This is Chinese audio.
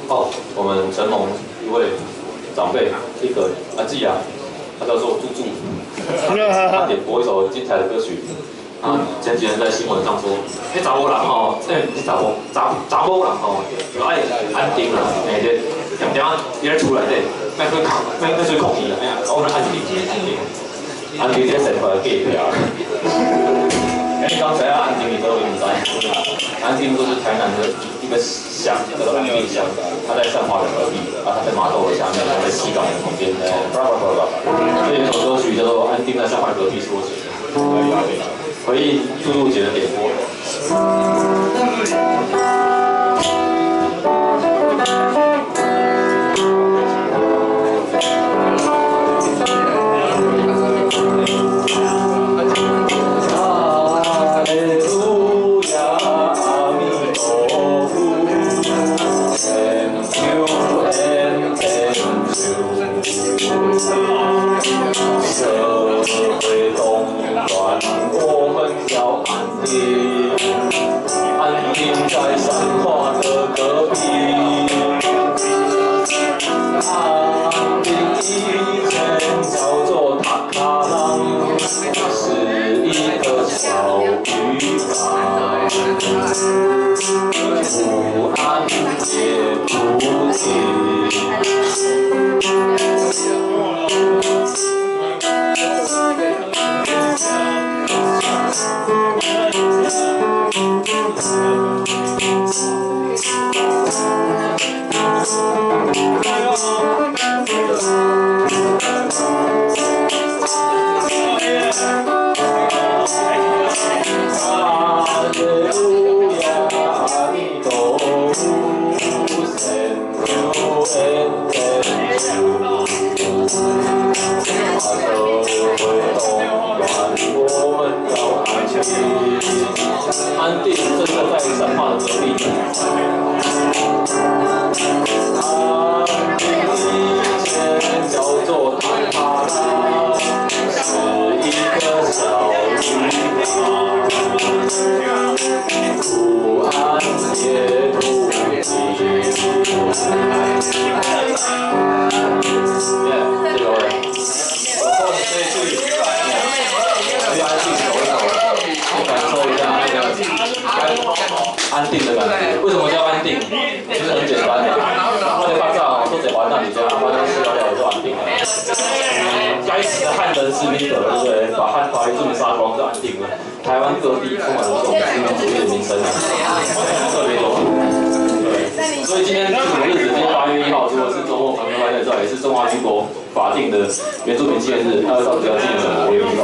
哦，我们承蒙一位长辈一个阿季啊，他叫做猪猪，他点播一首精彩的歌曲。啊，前几天在新闻上说，迄查某人吼，不是查某人吼，就爱安定啦，哎，这点点啊，伊咧厝内底，卖去空，卖去空气啦，哎呀，我们安定，安定这生活的计划。因为刚才安定你都有知，安定就是台南的一个乡，叫做安定乡，它在善化的隔壁，啊，它在麻豆的下面，它在西港的旁边，所以有首歌曲叫做《安定在善化隔壁》缩写，回应杜杜姐的点播。安定在善化的隔壁，安定以前叫做塔卡浪，是一个小渔港，不安也不静。安定真的在善化的隔壁。安定以前叫做塔卡拉，是一个小渔港，不安也不静。这个位，我后面这一句，去安静走一走，去感受一下那个安定的感觉。为什么叫安定？其实很简单的，我哋拍照都只玩那里家，发现饲料料就安定了。该死的汉人士兵者，对不对？把汉华一顿杀光就安定了。台湾各地充满了这种殖民主义的名声啊，特别多。对，所以今天是什么日子？今天8月1号，如果是周末，朋友们在这也是中华民国法定的原住民纪念日。2月到底要纪念什么？我也不知